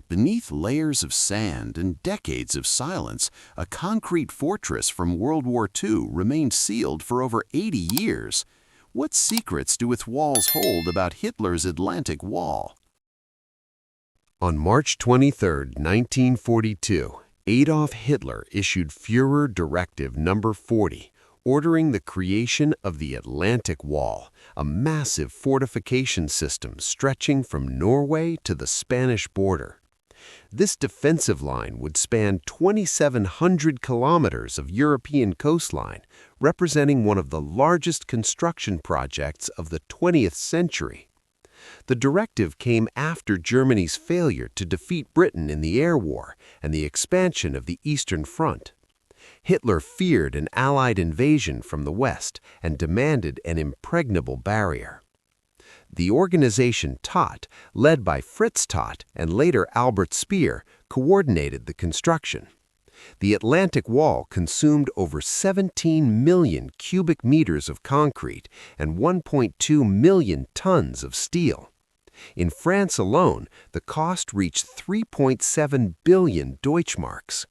Beneath layers of sand and decades of silence, a concrete fortress from World War II remained sealed for over 80 years. What secrets do its walls hold about Hitler's Atlantic Wall? On March 23, 1942, Adolf Hitler issued Führer Directive No. 40, ordering the creation of the Atlantic Wall, a massive fortification system stretching from Norway to the Spanish border. This defensive line would span 2,700 kilometers of European coastline, representing one of the largest construction projects of the 20th century. The directive came after Germany's failure to defeat Britain in the air war and the expansion of the Eastern Front. Hitler feared an Allied invasion from the West and demanded an impregnable barrier. The organization Todt, led by Fritz Todt and later Albert Speer, coordinated the construction. The Atlantic Wall consumed over 17 million cubic meters of concrete and 1.2 million tons of steel. In France alone, the cost reached 3.7 billion Deutschmarks.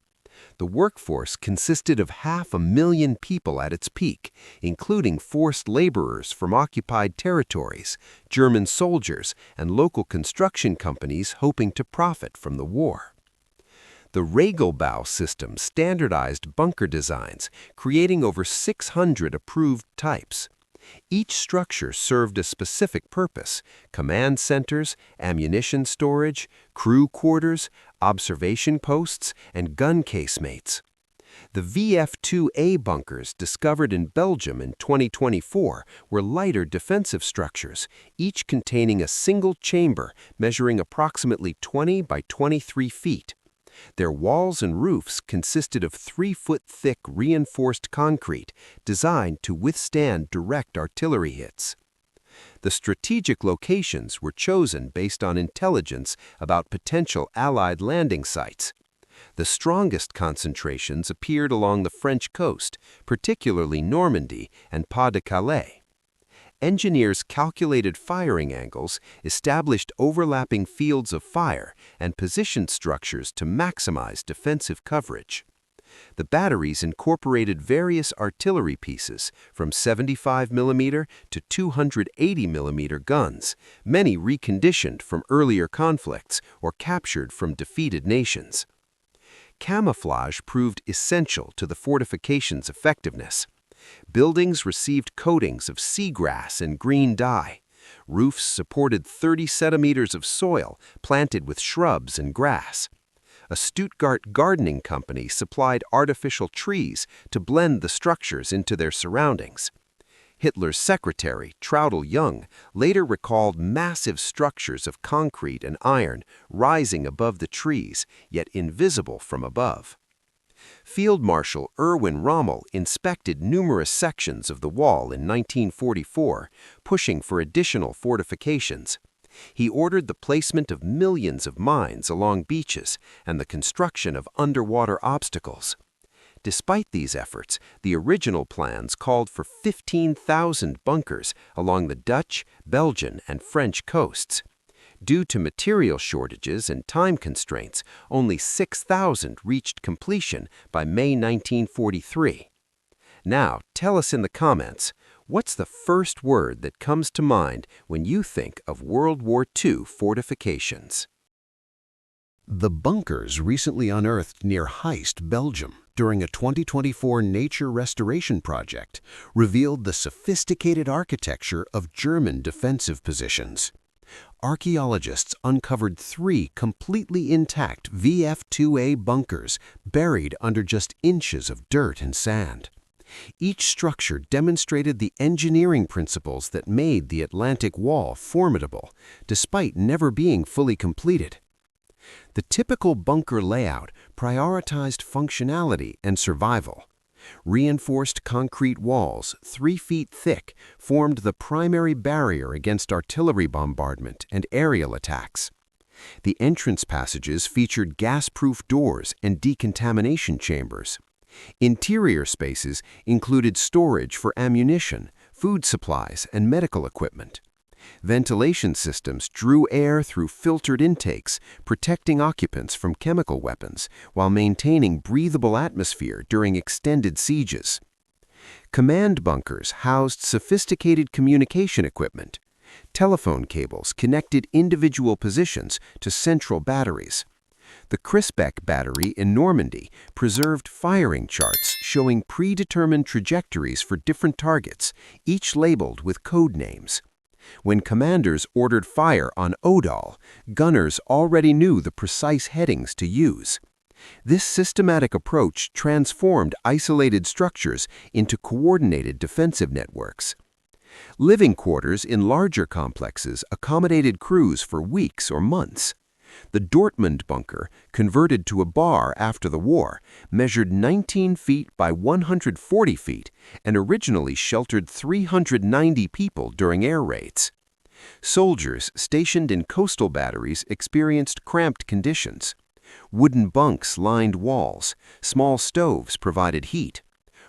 The workforce consisted of 500,000 people at its peak, including forced laborers from occupied territories, German soldiers, and local construction companies hoping to profit from the war. The Regelbau system standardized bunker designs, creating over 600 approved types. Each structure served a specific purpose: command centers, ammunition storage, crew quarters, observation posts, and gun casemates. The WWII bunkers discovered in Belgium in 2024 were lighter defensive structures, each containing a single chamber measuring approximately 20 by 23 feet. Their walls and roofs consisted of 3-foot-thick reinforced concrete designed to withstand direct artillery hits. The strategic locations were chosen based on intelligence about potential Allied landing sites. The strongest concentrations appeared along the French coast, particularly Normandy and Pas-de-Calais. Engineers calculated firing angles, established overlapping fields of fire, and positioned structures to maximize defensive coverage. The batteries incorporated various artillery pieces, from 75mm to 280mm guns, many reconditioned from earlier conflicts or captured from defeated nations. Camouflage proved essential to the fortification's effectiveness. Buildings received coatings of seagrass and green dye. Roofs supported 30 centimeters of soil planted with shrubs and grass. A Stuttgart gardening company supplied artificial trees to blend the structures into their surroundings. Hitler's secretary, Traudl Jung, later recalled massive structures of concrete and iron rising above the trees, yet invisible from above. Field Marshal Erwin Rommel inspected numerous sections of the wall in 1944, pushing for additional fortifications. He ordered the placement of millions of mines along beaches and the construction of underwater obstacles. Despite these efforts, the original plans called for 15,000 bunkers along the Dutch, Belgian, and French coasts. Due to material shortages and time constraints, only 6,000 reached completion by May 1943. Now, tell us in the comments, what's the first word that comes to mind when you think of World War II fortifications? The bunkers recently unearthed near Heist, Belgium, during a 2024 nature restoration project, revealed the sophisticated architecture of German defensive positions. Archaeologists uncovered 3 completely intact WWII bunkers buried under just inches of dirt and sand. Each structure demonstrated the engineering principles that made the Atlantic Wall formidable, despite never being fully completed. The typical bunker layout prioritized functionality and survival. Reinforced concrete walls, 3 feet thick, formed the primary barrier against artillery bombardment and aerial attacks. The entrance passages featured gas-proof doors and decontamination chambers. Interior spaces included storage for ammunition, food supplies, and medical equipment. Ventilation systems drew air through filtered intakes, protecting occupants from chemical weapons while maintaining breathable atmosphere during extended sieges. Command bunkers housed sophisticated communication equipment. Telephone cables connected individual positions to central batteries. The Crisbeck battery in Normandy preserved firing charts showing predetermined trajectories for different targets, each labeled with code names. When commanders ordered fire on Odal, gunners already knew the precise headings to use. This systematic approach transformed isolated structures into coordinated defensive networks. Living quarters in larger complexes accommodated crews for weeks or months. The Dortmund bunker, converted to a bar after the war, measured 19 feet by 140 feet and originally sheltered 390 people during air raids. Soldiers stationed in coastal batteries experienced cramped conditions. Wooden bunks lined walls, small stoves provided heat.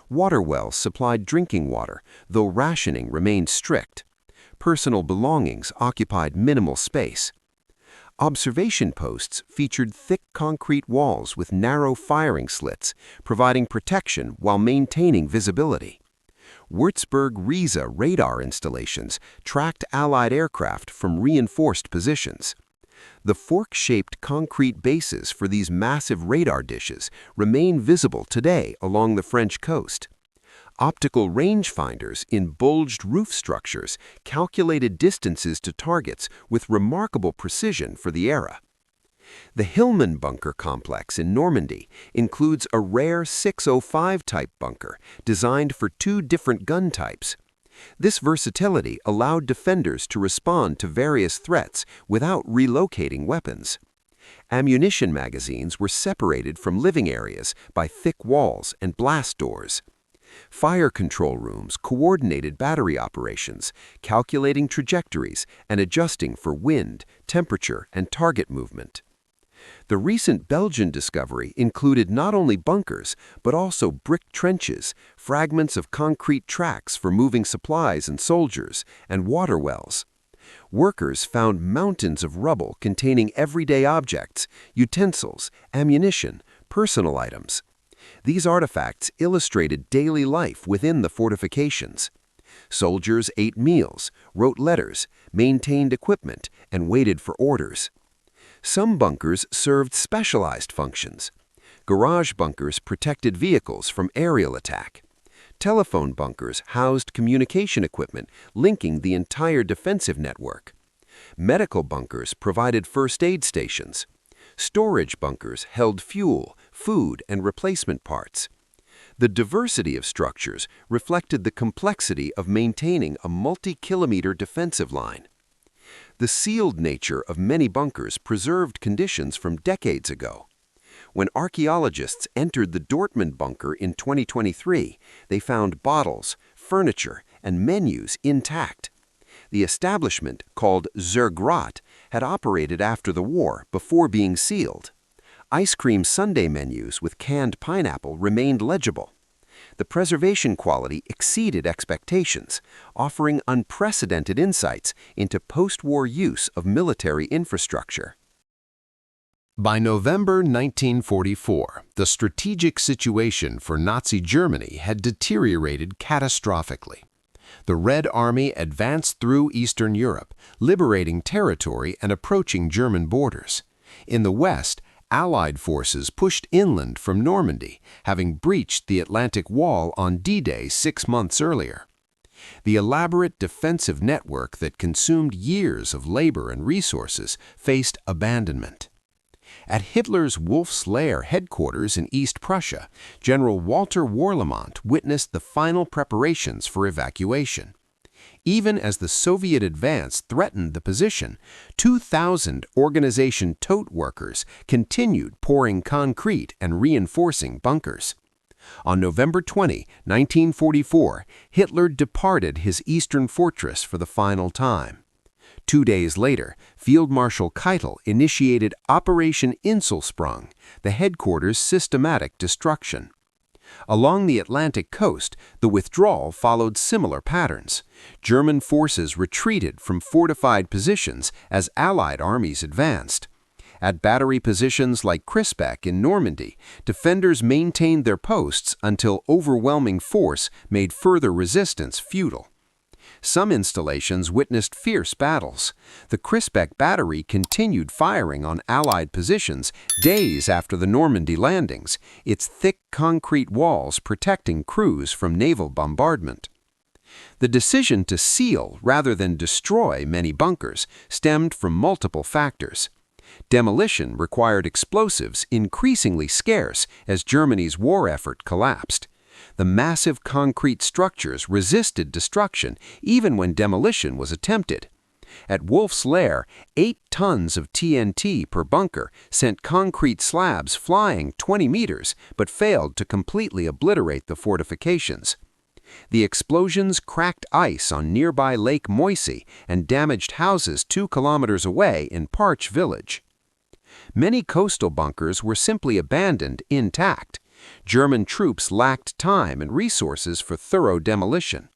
Water wells supplied drinking water, though rationing remained strict. Personal belongings occupied minimal space. Observation posts featured thick concrete walls with narrow firing slits, providing protection while maintaining visibility. Würzburg-Riesa radar installations tracked Allied aircraft from reinforced positions. The fork-shaped concrete bases for these massive radar dishes remain visible today along the French coast. Optical rangefinders in bulged roof structures calculated distances to targets with remarkable precision for the era. The Hillman bunker complex in Normandy includes a rare 605-type bunker designed for two different gun types. This versatility allowed defenders to respond to various threats without relocating weapons. Ammunition magazines were separated from living areas by thick walls and blast doors. Fire control rooms coordinated battery operations, calculating trajectories and adjusting for wind, temperature, and target movement. The recent Belgian discovery included not only bunkers, but also brick trenches, fragments of concrete tracks for moving supplies and soldiers, and water wells. Workers found mountains of rubble containing everyday objects, utensils, ammunition, personal items. These artifacts illustrated daily life within the fortifications. Soldiers ate meals, wrote letters, maintained equipment, and waited for orders. Some bunkers served specialized functions. Garage bunkers protected vehicles from aerial attack. Telephone bunkers housed communication equipment linking the entire defensive network. Medical bunkers provided first aid stations. Storage bunkers held fuel, food, and replacement parts. The diversity of structures reflected the complexity of maintaining a multi-kilometer defensive line. The sealed nature of many bunkers preserved conditions from decades ago. When archaeologists entered the Dortmund bunker in 2023, they found bottles, furniture, and menus intact. The establishment, called Zur Grot, had operated after the war before being sealed. Ice cream sundae menus with canned pineapple remained legible. The preservation quality exceeded expectations, offering unprecedented insights into post-war use of military infrastructure. By November 1944, the strategic situation for Nazi Germany had deteriorated catastrophically. The Red Army advanced through Eastern Europe, liberating territory and approaching German borders. In the West, Allied forces pushed inland from Normandy, having breached the Atlantic Wall on D-Day 6 months earlier. The elaborate defensive network that consumed years of labor and resources faced abandonment. At Hitler's Wolf's Lair headquarters in East Prussia, General Walter Warlimont witnessed the final preparations for evacuation. Even as the Soviet advance threatened the position, 2,000 organization tote workers continued pouring concrete and reinforcing bunkers. On November 20, 1944, Hitler departed his eastern fortress for the final time. 2 days later, Field Marshal Keitel initiated Operation Inselspruch, the headquarters' systematic destruction. Along the Atlantic coast, the withdrawal followed similar patterns. German forces retreated from fortified positions as Allied armies advanced. At battery positions like Crisbeck in Normandy, defenders maintained their posts until overwhelming force made further resistance futile. Some installations witnessed fierce battles. The Crisbeck battery continued firing on Allied positions days after the Normandy landings, its thick concrete walls protecting crews from naval bombardment. The decision to seal rather than destroy many bunkers stemmed from multiple factors. Demolition required explosives increasingly scarce as Germany's war effort collapsed. The massive concrete structures resisted destruction even when demolition was attempted. At Wolf's Lair, 8 tons of TNT per bunker sent concrete slabs flying 20 meters but failed to completely obliterate the fortifications. The explosions cracked ice on nearby Lake Moisey and damaged houses 2 kilometers away in Parch Village. Many coastal bunkers were simply abandoned intact. German troops lacked time and resources for thorough demolition.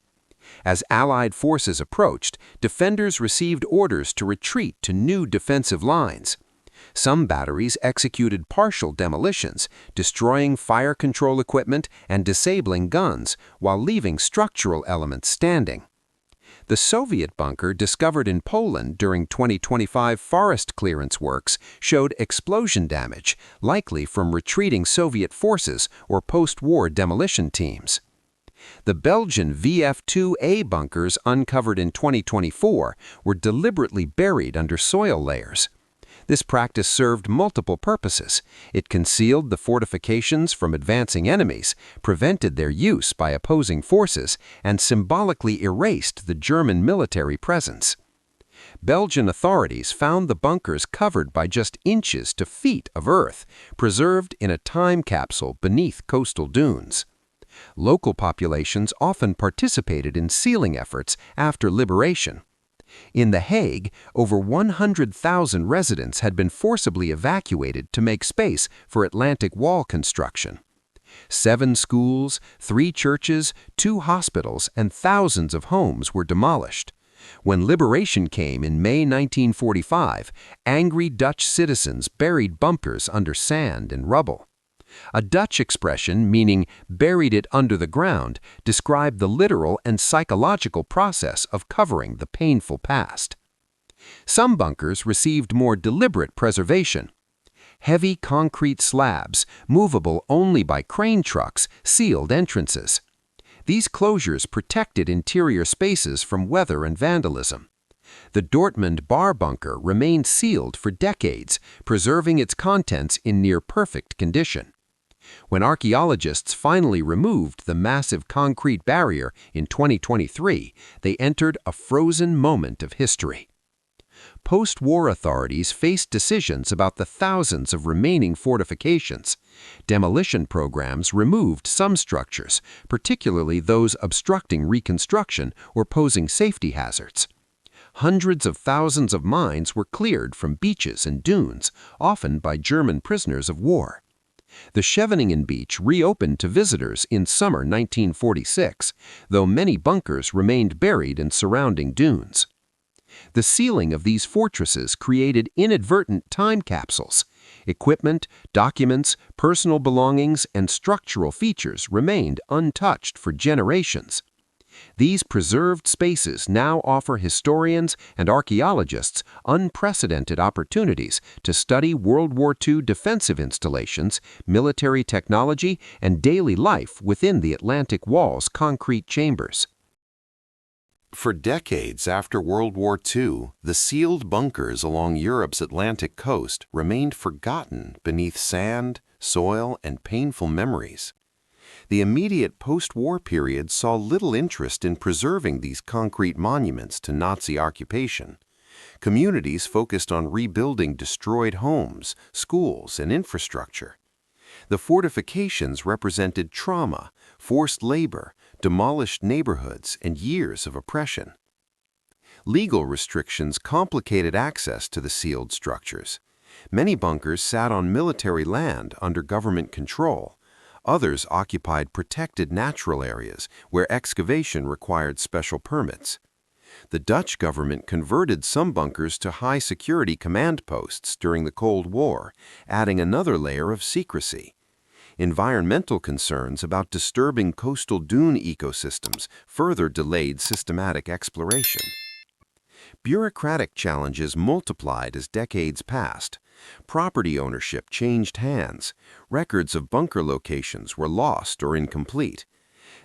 As Allied forces approached, defenders received orders to retreat to new defensive lines. Some batteries executed partial demolitions, destroying fire control equipment and disabling guns, while leaving structural elements standing. The Soviet bunker discovered in Poland during 2025 forest clearance works showed explosion damage, likely from retreating Soviet forces or post-war demolition teams. The Belgian WWII bunkers uncovered in 2024 were deliberately buried under soil layers. This practice served multiple purposes. It concealed the fortifications from advancing enemies, prevented their use by opposing forces, and symbolically erased the German military presence. Belgian authorities found the bunkers covered by just inches to feet of earth, preserved in a time capsule beneath coastal dunes. Local populations often participated in sealing efforts after liberation. In The Hague, over 100,000 residents had been forcibly evacuated to make space for Atlantic Wall construction. 7 schools, 3 churches, 2 hospitals, and thousands of homes were demolished. When liberation came in May 1945, angry Dutch citizens buried bunkers under sand and rubble. A Dutch expression meaning buried it under the ground described the literal and psychological process of covering the painful past. Some bunkers received more deliberate preservation. Heavy concrete slabs, movable only by crane trucks, sealed entrances. These closures protected interior spaces from weather and vandalism. The Dortmund bar bunker remained sealed for decades, preserving its contents in near-perfect condition. When archaeologists finally removed the massive concrete barrier in 2023, they entered a frozen moment of history. Post-war authorities faced decisions about the thousands of remaining fortifications. Demolition programs removed some structures, particularly those obstructing reconstruction or posing safety hazards. Hundreds of thousands of mines were cleared from beaches and dunes, often by German prisoners of war. The Scheveningen beach reopened to visitors in summer 1946, though many bunkers remained buried in surrounding dunes. The sealing of these fortresses created inadvertent time capsules. Equipment, documents, personal belongings, and structural features remained untouched for generations. These preserved spaces now offer historians and archaeologists unprecedented opportunities to study World War II defensive installations, military technology, and daily life within the Atlantic Wall's concrete chambers. For decades after World War II, the sealed bunkers along Europe's Atlantic coast remained forgotten beneath sand, soil, and painful memories. The immediate post-war period saw little interest in preserving these concrete monuments to Nazi occupation. Communities focused on rebuilding destroyed homes, schools, and infrastructure. The fortifications represented trauma, forced labor, demolished neighborhoods, and years of oppression. Legal restrictions complicated access to the sealed structures. Many bunkers sat on military land under government control. Others occupied protected natural areas where excavation required special permits. The Dutch government converted some bunkers to high-security command posts during the Cold War, adding another layer of secrecy. Environmental concerns about disturbing coastal dune ecosystems further delayed systematic exploration. Bureaucratic challenges multiplied as decades passed. Property ownership changed hands. Records of bunker locations were lost or incomplete.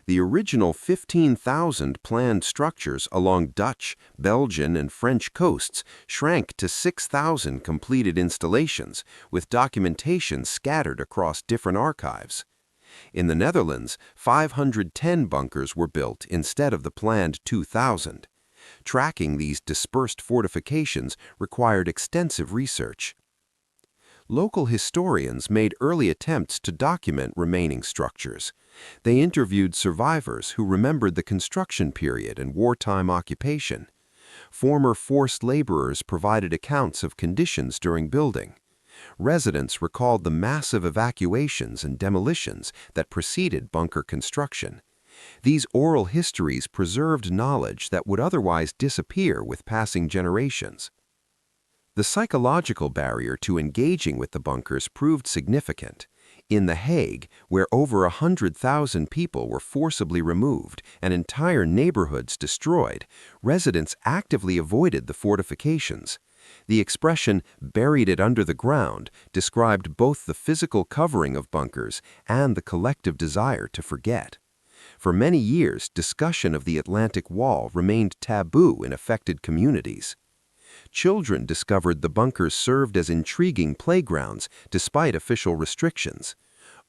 The original 15,000 planned structures along Dutch, Belgian, and French coasts shrank to 6,000 completed installations, with documentation scattered across different archives. In the Netherlands, 510 bunkers were built instead of the planned 2,000. Tracking these dispersed fortifications required extensive research. Local historians made early attempts to document remaining structures. They interviewed survivors who remembered the construction period and wartime occupation. Former forced laborers provided accounts of conditions during building. Residents recalled the massive evacuations and demolitions that preceded bunker construction. These oral histories preserved knowledge that would otherwise disappear with passing generations. The psychological barrier to engaging with the bunkers proved significant. In The Hague, where over 100,000 people were forcibly removed and entire neighborhoods destroyed, residents actively avoided the fortifications. The expression, "buried it under the ground," described both the physical covering of bunkers and the collective desire to forget. For many years, discussion of the Atlantic Wall remained taboo in affected communities. Children discovered the bunkers served as intriguing playgrounds despite official restrictions.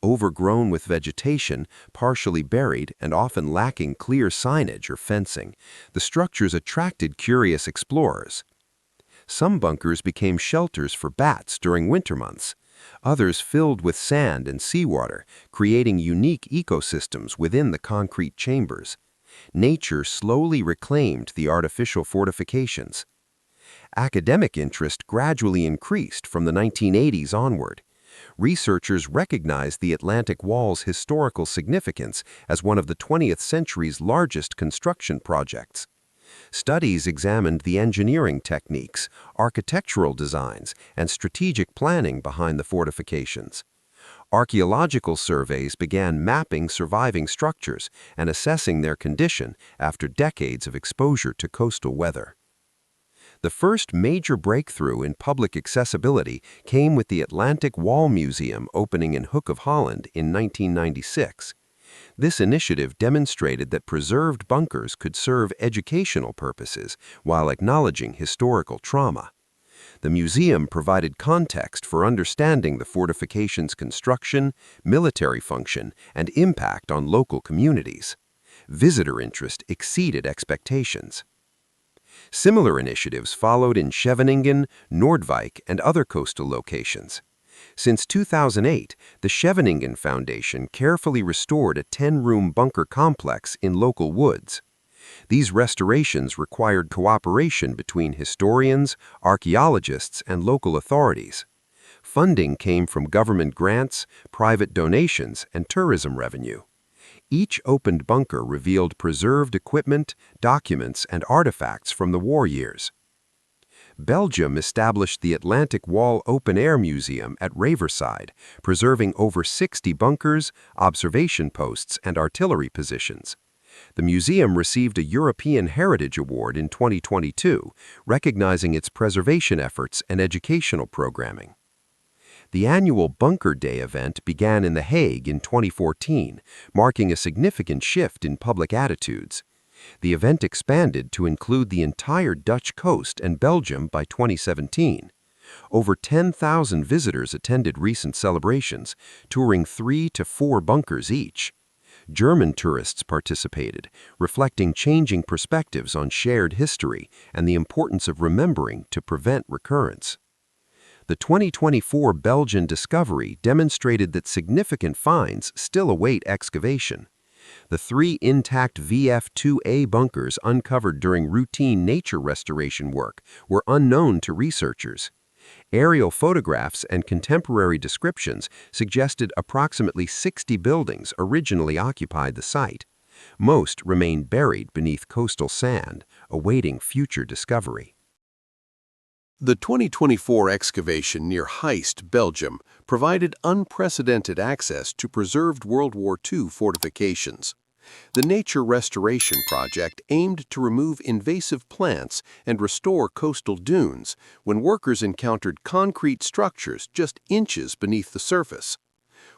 Overgrown with vegetation, partially buried, and often lacking clear signage or fencing, the structures attracted curious explorers. Some bunkers became shelters for bats during winter months. Others filled with sand and seawater, creating unique ecosystems within the concrete chambers. Nature slowly reclaimed the artificial fortifications. Academic interest gradually increased from the 1980s onward. Researchers recognized the Atlantic Wall's historical significance as one of the 20th century's largest construction projects. Studies examined the engineering techniques, architectural designs, and strategic planning behind the fortifications. Archaeological surveys began mapping surviving structures and assessing their condition after decades of exposure to coastal weather. The first major breakthrough in public accessibility came with the Atlantic Wall Museum opening in Hook of Holland in 1996. This initiative demonstrated that preserved bunkers could serve educational purposes while acknowledging historical trauma. The museum provided context for understanding the fortification's construction, military function, and impact on local communities. Visitor interest exceeded expectations. Similar initiatives followed in Scheveningen, Noordwijk, and other coastal locations. Since 2008, the Scheveningen Foundation carefully restored a 10-room bunker complex in local woods. These restorations required cooperation between historians, archaeologists, and local authorities. Funding came from government grants, private donations, and tourism revenue. Each opened bunker revealed preserved equipment, documents, and artifacts from the war years. Belgium established the Atlantic Wall Open Air Museum at Riverside, preserving over 60 bunkers, observation posts, and artillery positions. The museum received a European Heritage Award in 2022, recognizing its preservation efforts and educational programming. The annual Bunker Day event began in The Hague in 2014, marking a significant shift in public attitudes. The event expanded to include the entire Dutch coast and Belgium by 2017. Over 10,000 visitors attended recent celebrations, touring 3 to 4 bunkers each. German tourists participated, reflecting changing perspectives on shared history and the importance of remembering to prevent recurrence. The 2024 Belgian discovery demonstrated that significant finds still await excavation. The 3 intact VF2A bunkers uncovered during routine nature restoration work were unknown to researchers. Aerial photographs and contemporary descriptions suggested approximately 60 buildings originally occupied the site. Most remain buried beneath coastal sand, awaiting future discovery. The 2024 excavation near Heist, Belgium, provided unprecedented access to preserved World War II fortifications. The Nature Restoration Project aimed to remove invasive plants and restore coastal dunes when workers encountered concrete structures just inches beneath the surface.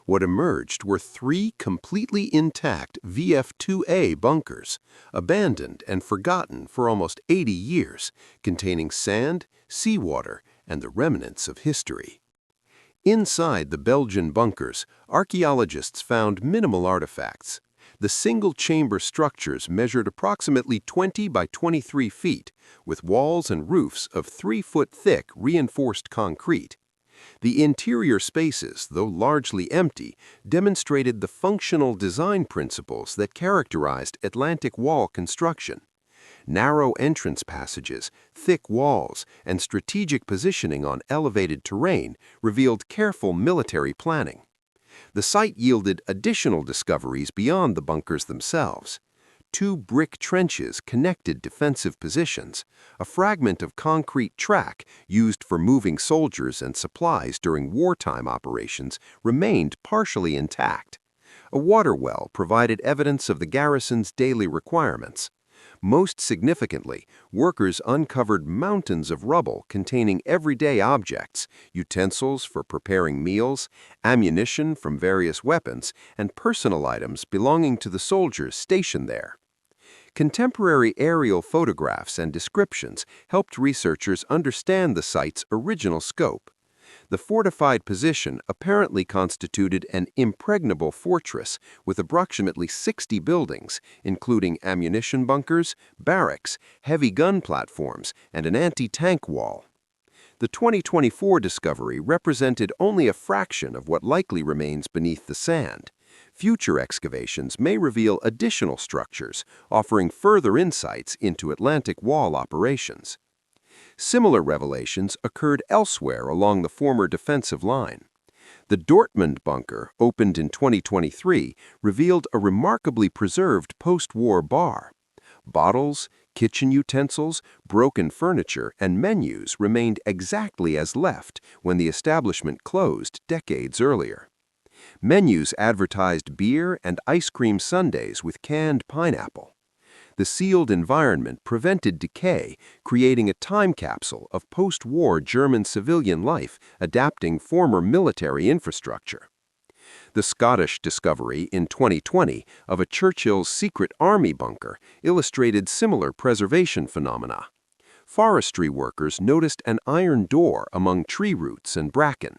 What emerged were 3 completely intact VF2A bunkers, abandoned and forgotten for almost 80 years, containing sand, seawater, and the remnants of history. Inside the Belgian bunkers, archaeologists found minimal artifacts. The single-chamber structures measured approximately 20 by 23 feet, with walls and roofs of 3-foot-thick reinforced concrete. The interior spaces, though largely empty, demonstrated the functional design principles that characterized Atlantic Wall construction. Narrow entrance passages, thick walls, and strategic positioning on elevated terrain revealed careful military planning. The site yielded additional discoveries beyond the bunkers themselves. 2 brick trenches connected defensive positions, a fragment of concrete track used for moving soldiers and supplies during wartime operations remained partially intact. A water well provided evidence of the garrison's daily requirements. Most significantly, workers uncovered mountains of rubble containing everyday objects, utensils for preparing meals, ammunition from various weapons, and personal items belonging to the soldiers stationed there. Contemporary aerial photographs and descriptions helped researchers understand the site's original scope. The fortified position apparently constituted an impregnable fortress with approximately 60 buildings, including ammunition bunkers, barracks, heavy gun platforms, and an anti-tank wall. The 2024 discovery represented only a fraction of what likely remains beneath the sand. Future excavations may reveal additional structures, offering further insights into Atlantic Wall operations. Similar revelations occurred elsewhere along the former defensive line. The Dortmund bunker, opened in 2023, revealed a remarkably preserved post-war bar. Bottles, kitchen utensils, broken furniture, and menus remained exactly as left when the establishment closed decades earlier. Menus advertised beer and ice cream sundaes with canned pineapple. The sealed environment prevented decay, creating a time capsule of post-war German civilian life adapting former military infrastructure. The Scottish discovery in 2020 of a Churchill's secret army bunker illustrated similar preservation phenomena. Forestry workers noticed an iron door among tree roots and bracken.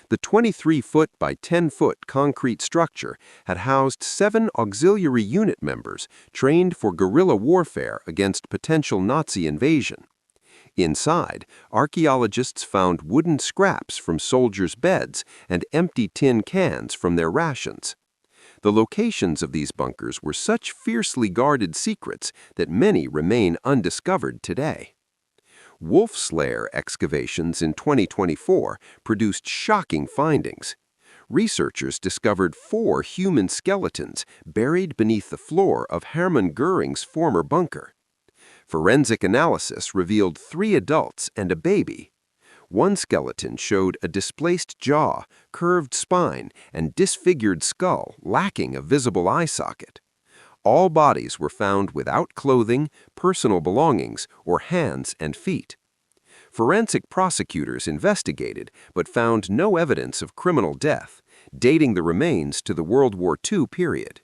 The 23-foot by 10-foot concrete structure had housed 7 auxiliary unit members trained for guerrilla warfare against potential Nazi invasion. Inside, archaeologists found wooden scraps from soldiers' beds and empty tin cans from their rations. The locations of these bunkers were such fiercely guarded secrets that many remain undiscovered today. Wolf Slayer excavations in 2024 produced shocking findings. Researchers discovered 4 human skeletons buried beneath the floor of Hermann Göring's former bunker. Forensic analysis revealed 3 adults and a baby. One skeleton showed a displaced jaw, curved spine, and disfigured skull lacking a visible eye socket. All bodies were found without clothing, personal belongings, or hands and feet. Forensic prosecutors investigated but found no evidence of criminal death, dating the remains to the World War II period.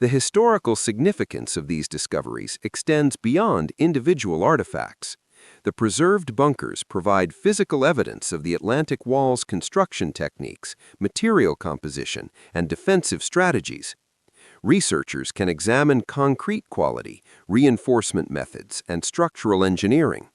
The historical significance of these discoveries extends beyond individual artifacts. The preserved bunkers provide physical evidence of the Atlantic Wall's construction techniques, material composition, and defensive strategies. Researchers can examine concrete quality, reinforcement methods, and structural engineering.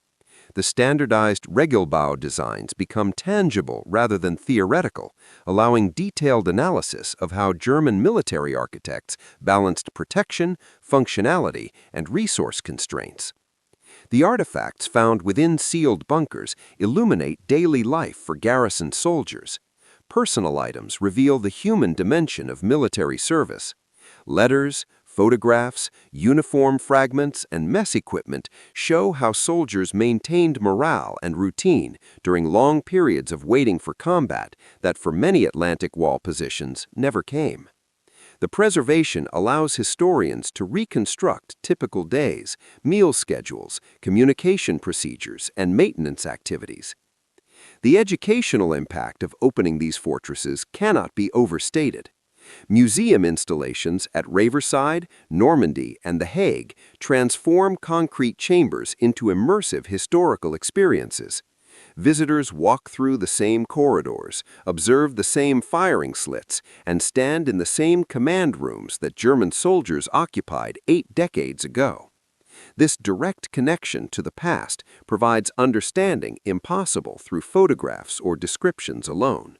The standardized Regelbau designs become tangible rather than theoretical, allowing detailed analysis of how German military architects balanced protection, functionality, and resource constraints. The artifacts found within sealed bunkers illuminate daily life for garrison soldiers. Personal items reveal the human dimension of military service. Letters, photographs, uniform fragments, and mess equipment show how soldiers maintained morale and routine during long periods of waiting for combat that for many Atlantic Wall positions never came. The preservation allows historians to reconstruct typical days, meal schedules, communication procedures, and maintenance activities. The educational impact of opening these fortresses cannot be overstated. Museum installations at Riverside, Normandy, and The Hague transform concrete chambers into immersive historical experiences. Visitors walk through the same corridors, observe the same firing slits, and stand in the same command rooms that German soldiers occupied 8 decades ago. This direct connection to the past provides understanding impossible through photographs or descriptions alone.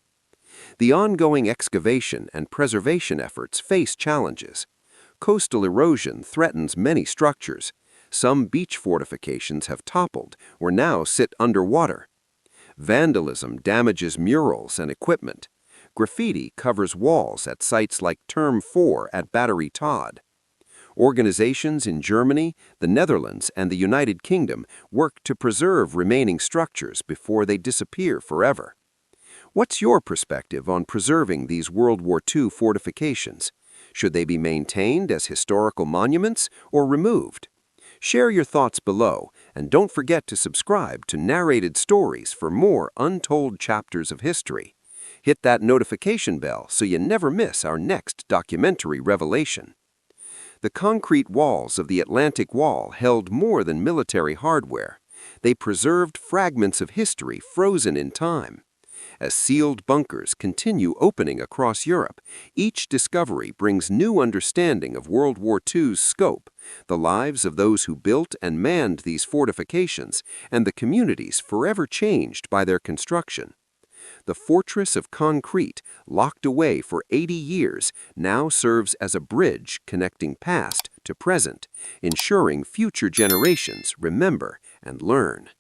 The ongoing excavation and preservation efforts face challenges. Coastal erosion threatens many structures. Some beach fortifications have toppled or now sit underwater. Vandalism damages murals and equipment. Graffiti covers walls at sites like Term 4 at Battery Todd. Organizations in Germany, the Netherlands, and the United Kingdom work to preserve remaining structures before they disappear forever. What's your perspective on preserving these World War II fortifications? Should they be maintained as historical monuments or removed? Share your thoughts below, and don't forget to subscribe to Narrated Stories for more untold chapters of history. Hit that notification bell so you never miss our next documentary revelation. The concrete walls of the Atlantic Wall held more than military hardware. They preserved fragments of history frozen in time. As sealed bunkers continue opening across Europe, each discovery brings new understanding of World War II's scope, the lives of those who built and manned these fortifications, and the communities forever changed by their construction. The fortress of concrete, locked away for 80 years, now serves as a bridge connecting past to present, ensuring future generations remember and learn.